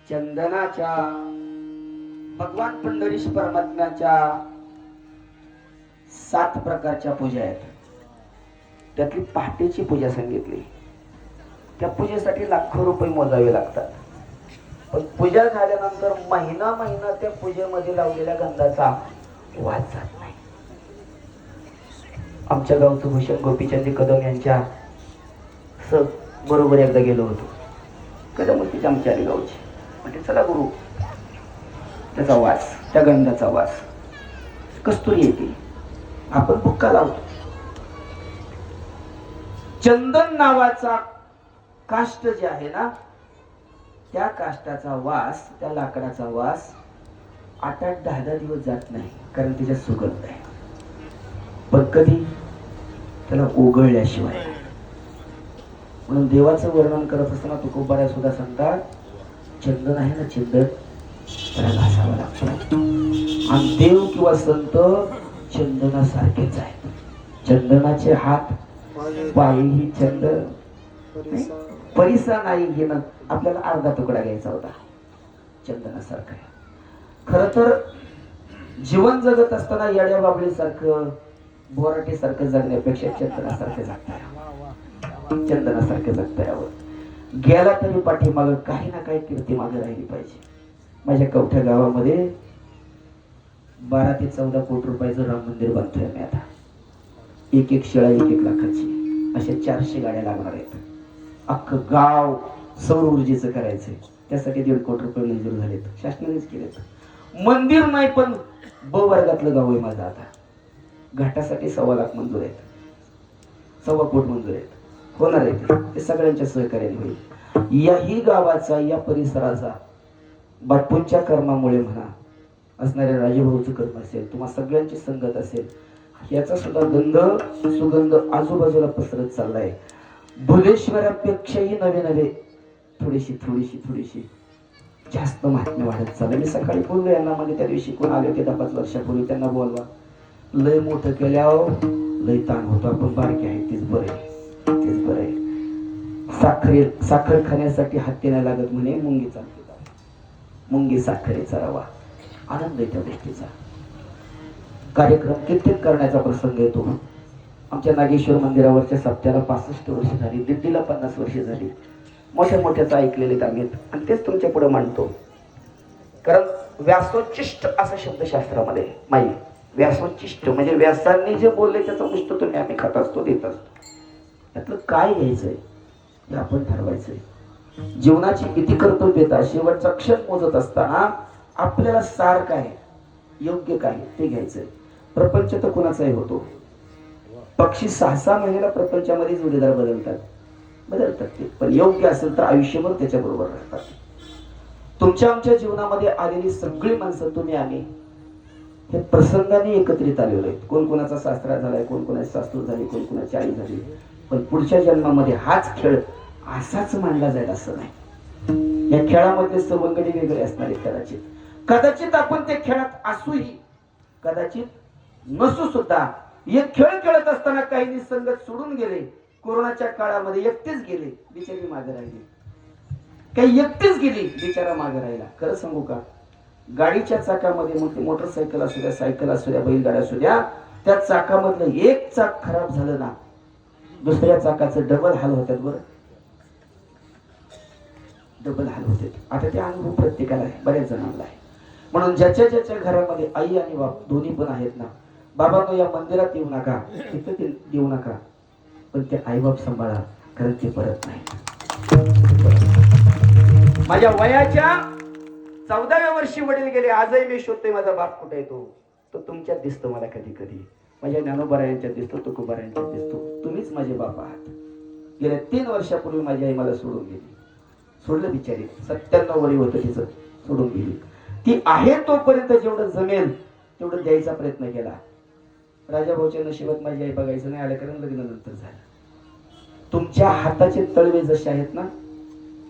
चंदनाच्या भगवान पंढरीश परमात्म्याच्या 7 प्रकारच्या पूजा आहेत. त्यातली पहाटेची पूजा सांगितली. त्या पूजेसाठी लाखो रुपये मोजावे लागतात. पण पूजा झाल्यानंतर महिना त्या पूजेमध्ये लावलेल्या गंधाचा वास जात नाही. आमच्या गावचं भूषण गोपीचंद कदम यांच्या बरोबर एकदा गेलो होतो. कदम होतीच आमच्या गावची. म्हणजे चला गुरु, त्याचा वास, त्या गंधाचा वास कस्तुरी येते. आपण बुक्का लावतो. चंदन नावाचा काष्ट जे आहे ना, त्या काष्टाचा वास, त्या लाकडाचा वास 8-8, 10-10 दिवस जात नाही, कारण त्याच्यात सुगंध आहे. पण कधी त्याला ओघळल्याशिवाय. म्हणून देवाचं वर्णन करत असताना तुकोबाराय सुद्धा सांगतात, चंदन आहे ना, चंदन त्याला घासावं लागतं. आणि देव किंवा संत चंदनासारखेच आहेत. चंदनाचे हात पाय ही चंदन, परिसा नाही घेणं. आपल्याला अर्धा तुकडा घ्यायचा होता. चंदनासारखं आहे. खर तर जीवन जगत असताना येड्या बाबळी सारखं, बोराटी सारखं जगण्यापेक्षा चंदनासारखं जगता यावं. चंदनासारखं जगता यावं. गेला तरी पाठीमागं काही ना काही कीर्ती मागे राहिली पाहिजे. माझ्या कवठ्या गावामध्ये 12 ते 14 कोटी रुपयाचं राम मंदिर बांधतोय मी आता. एक शिळा 1-1 लाखाची. अशा 400 गाड्या लागणार आहेत. अख्खं गाव सौर ऊर्जेचं करायचंय. त्यासाठी 1.5 कोटी रुपये मंजूर झालेत. शासनानेच केलेत. मंदिर नाही पण ब वर्गातलं गाव आहे माझं आता. घाटासाठी 1.25 लाख मंजूर आहेत. 1.25 कोटी मंजूर आहेत. होणार आहे ते सगळ्यांच्या सहकार्याने होईल. याही गावाचा, या परिसराचा बापूंच्या कर्मामुळे म्हणा, असणाऱ्या राजेभाऊचं कर्म असेल, तुम्हाला सगळ्यांची संगत असेल, याचा सुद्धा गंध सुगंध आजूबाजूला पसरत चाललाय. भुलेश्वरापेक्षाही नवे थोडीशी जास्त महात्म्य वाढत चाललंय. मी सकाळी बोललो यांना, म्हणजे त्या दिवशी कोण आले होते 10-5 वर्षापूर्वी, त्यांना बोलवा. लय मोठं केल्यावर लय ताण होतो. आपण बारके आहे तेच बरं आहे, तेच बरं आहे. साखर खाण्यासाठी हत्ती नाही लागत म्हणे, मुंगी चालते. मुंगी साखरेचा रवा. आनंद आहे त्या गोष्टीचा. कार्यक्रम कित्येक करण्याचा प्रसंग येतो. आमच्या नागेश्वर मंदिरावरच्या सप्त्याला 65 वर्ष झाली, दिंडीला 50 वर्ष झाली. मोठ्याच ऐकलेले आहेत आणि तेच तुमच्या पुढे मांडतो. कारण व्यासोच्चिष्ट असा शब्द शास्त्रामध्ये माई. व्यासोच्चिष्ट म्हणजे व्यासांनी जे बोलले त्याचं मुष्ट तुम्ही आम्ही खात असतो, देत असतो. त्यातलं काय घ्यायचंय हे आपण ठरवायचंय. जीवनाची किती कर्तव्यता शेवटचा क्षण मोजत असताना आपल्याला सार काय, योग्य काय ते घ्यायचंय. प्रपंच तर कुणाचाही होतो. पक्षी 6-6 महिन्याला प्रपंचामध्ये जोडीदार बदलतात ते. पण योग्य असेल तर आयुष्यभर त्याच्याबरोबर राहतात. तुमच्या आमच्या जीवनामध्ये आलेली सगळी माणसं, तुम्ही आम्ही हे प्रसंगाने एकत्रित आलेलो आहेत. कोण कोणाचा सासरा झालाय, कोण कोणाची सासू झाली, कोण कोणाची आई झाली. पण पुढच्या जन्मामध्ये हाच खेळ असाच मांडला जाईल असं नाही. या खेळामध्ये सवंगडी वेगळे असणार आहे. कदाचित आपण त्या खेळात असूही, कदाचित नसू सुद्धा. एक खेळ खेळत असताना काही निसंगत सोडून गेले. कोरोनाच्या काळामध्ये एकटेच गेले, बिचारी मागे राहिली. काही एकटेच गेली, बिचारा मागे राहिला. खरं सांगू का, गाडीच्या चाकामध्ये मोटरसायकल असू द्या, सायकल असू द्या, बैलगाड्या असू द्या, त्या चाकामधलं एक चाक खराब झालं ना, दुसऱ्या चाकाचं डबल हाल होतात. बरं, डबल हाल होते. आता ते अनुभव प्रत्येकाला आहे, बऱ्याच जणांना आहे. म्हणून ज्याच्या घरामध्ये आई आणि बाप दोन्ही पण आहेत ना, बाबांनो या मंदिरात येऊ नका, तिथं ते देऊ नका, पण ते आईबाप सांभाळा, कारण ते परत नाही. माझ्या वयाच्या 14व्या वर्षी वडील गेले. आजही मी शोधतोय माझा बाप कुठे येतो. तो तुमच्यात दिसतो मला कधी कधी. माझ्या ज्ञानोबारायांच्यात दिसतो, तुकोबारायांच्यात दिसतो. तुम्हीच माझे बाप आहात. गेल्या 3 वर्षापूर्वी माझी आई मला सोडून गेली. सोडलं बिचारी. 97 वय होतं तिचं, सोडून गेली. ती आहे तोपर्यंत जेवढं जमेल तेवढं द्यायचा प्रयत्न केला. राजाभाऊच्या नशिबात माझी आई बघायचं नाही आलं, कारण लग्न नंतर झालं. तुमच्या हाताचे तळवे जसे आहेत ना,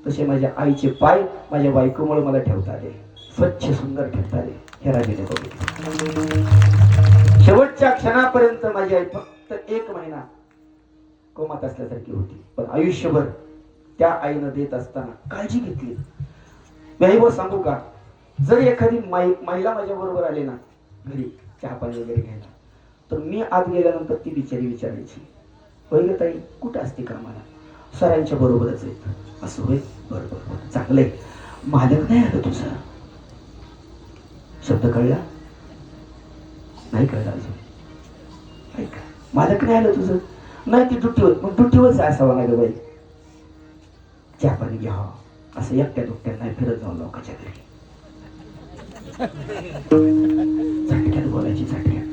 तसे माझ्या आईचे पाय माझ्या बायकोमुळे मला ठेवता आले. स्वच्छ सुंदर ठेवता आले. हे राजाने बघितलं. शेवटच्या क्षणापर्यंत माझी आई फक्त 1 महिना कोमात असल्यासारखी होती. पण आयुष्यभर त्या आईनं देत असताना काळजी घेतली. मी सांगू का, जर एखादी महिला माझ्या बरोबर आली ना घरी चहा पाणी वगैरे घ्यायला, तर मी आत गेल्यानंतर ती बिचारी विचारायची, होय ग ताई कुठं असते कामाला? सरांच्या बरोबरच येत. असं होय, बरं बरं चांगलंय. मालक नाही आलं तुझा? शब्द कळला नाही? कळला अजून? ऐका, मालक नाही आलं तुझं? नाही ती ड्युटीवर. मग ड्युटीवरच असावं ना ग बाई, चहा पाणी घ्यावं. असं एकट्या दुकट्यात नाही फिरत जाऊन लोकांच्या घरी. झटक्यात बोलायची, झटक्यात.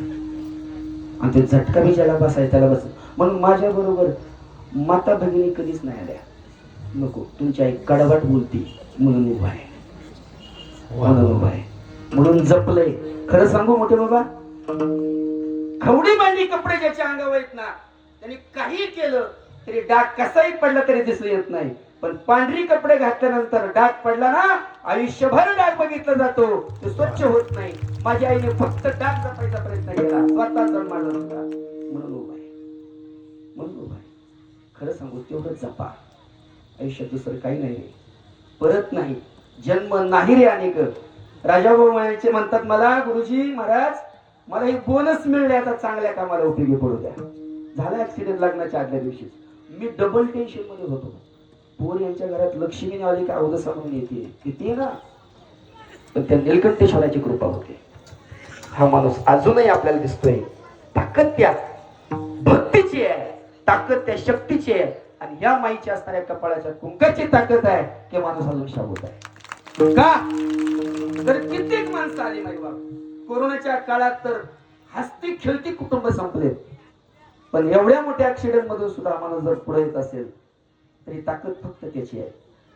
आणि ते झटका बी ज्याला बसायचा त्याला बस. म्हणून माझ्या बरोबर माता भगिनी कधीच नाही आल्या. नको, तुमची आई कडवाट बोलती म्हणून उभा आहे, म्हणून उभा आहे, म्हणून जपलंय. खरं सांगू मोठे बाबा, खवडी बांधली कपडे ज्याच्या अंगावर आहेत ना, त्यांनी काही केलं तरी डाग कसाही पडला तरी दिसून येत नाही. पण पांढरी कपडे घातल्यानंतर डाग पडला ना, आयुष्यभर डाग बघितला जातो, तो स्वच्छ होत नाही. माझ्या आईने फक्त डाग जपायचा प्रयत्न केला, स्वतः जन्माला होता म्हणून उभा आहे, म्हणून उभा आहे. खरं सांगू, तेवढं जपा. आयुष्यात दुसरं काही नाही रे, परत नाही, जन्म नाही रे. अनेक राजाभाऊ म्हणायचे, म्हणतात मला, गुरुजी महाराज मला एक बोनस मिळले, आता चांगल्या कामाला उपयोगी पडू द्या. झाला ऍक्सिडेंट लग्नाच्या आदल्या दिवशी. मी डबल टेन्शन मध्ये होतो. पोर यांच्या घरात लक्ष्मीने आली का अवधसा म्हणून येते ना, पण त्या नीलकंठेश्वराची कृपा होते. हा माणूस अजूनही आपल्याला दिसतोय. ताकद त्या भक्तीची आहे, ताकद त्या शक्तीची आहे. आणि या माईच्या असणाऱ्या कपाळाच्या कुंकाची ताकद आहे की माणूस अजून शाबूत आहे. का तर कित्येक माणसं आली माई बाप. कोरोनाच्या काळात तर हसती खेळती कुटुंब संपले. पण एवढ्या मोठ्या ऍक्सिडेंट मधून सुद्धा माणूस जर पुढे येत असेल तरी ताकद फक्त त्याची आहे.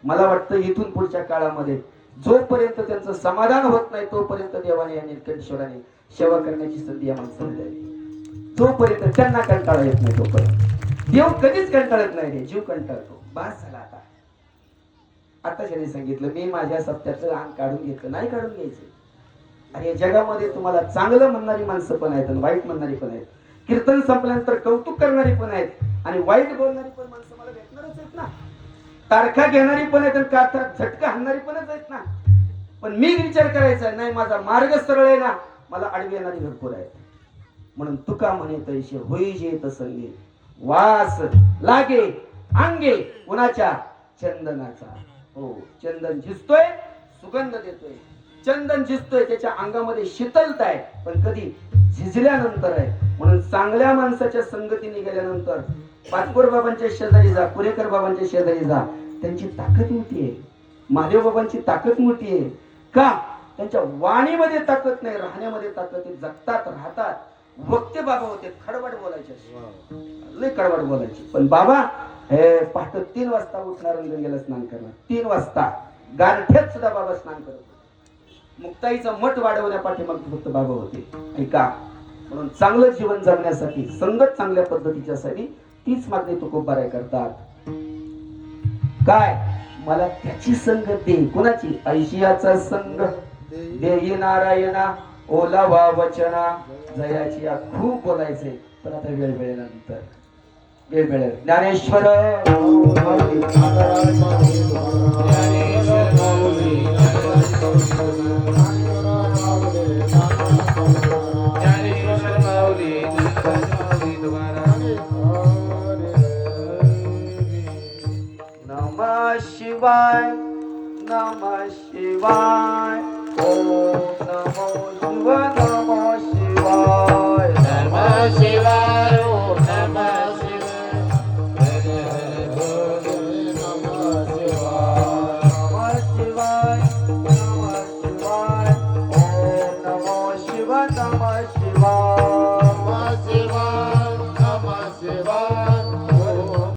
मला वाटतं इथून पुढच्या काळामध्ये जोपर्यंत त्यांचं समाधान होत नाही तोपर्यंत देवाने आणि नीलकंठेश्वराने सेवा करण्याची संधी या माणसाला द्यावी. जोपर्यंत त्यांना कंटाळा येत नाही तोपर्यंत. देव कधीच कंटाळत नाही रे, जीव कंटाळतो. बास झाला आता. आता ज्याने सांगितलं मी माझ्या सत्याचं अंग काढून घेतलं, नाही काढून घ्यायचं. आणि या जगामध्ये तुम्हाला चांगलं म्हणणारी माणसं पण आहेत आणि वाईट म्हणणारी पण आहेत. कीर्तन संपल्यानंतर कौतुक करणारी पण आहेत आणि वाईट बोलणारी पण माणसं मला भेटणारच आहेत ना. तारखा घेणारी पण आहेत आणि काठात झटका हाणणारी पणच आहेत ना. पण मी विचार करायचा नाही, माझा मार्ग सरळ आहे ना, मला आडवी येणारी भरपूर आहेत. म्हणून तुका म्हणे तैसे होई जे तसंगे, वास लागे अंगे कुणाच्या? चंदनाचा. हो, चंदन झिजतोय, सुगंध देतोय. चंदन झिजतोय, त्याच्या अंगामध्ये शीतलता आहे, पण कधी झिजल्यानंतर आहे. म्हणून चांगल्या माणसाच्या संगतीने गेल्यानंतर पाचपोर बाबांच्या शेजारी जा, पुरेकर बाबांच्या शेजारी जा, त्यांची ताकद मोठी आहे. महादेव बाबांची ताकद मोठी आहे. का? त्यांच्या वाणीमध्ये ताकद नाही, राहण्यामध्ये ताकद आहे. जगतात, राहतात. वक्ते बाबा होते, खडबड बोलायचे, लय खडबड बोलायचे. पण बाबा हे पहाटे 3 वाजता उठणार आणि गंगेला स्नान करणार. 3 वाजता गारठ्यात सुद्धा बाबा स्नान करत होते. मुक्ताईचा मठ वाढवण्या पाठीमाग फक्त बाबा होते. ऐका, म्हणून चांगलं जीवन जगण्यासाठी संगत चांगल्या पद्धतीच्या साठी तीच मागणी तुकोबाराय करतात. काय? मला त्याची संगत दे. कुणाची? ऐशियाचा संग देई नारायणा, ओलावा वचना. जयाची खूप बोलायचे, पण आता वेळ वेळेनंतर वेळ मिळेल. ज्ञानेश्वर नमः शिवाय, नमः शिवाय, ओम नमो शिवाय.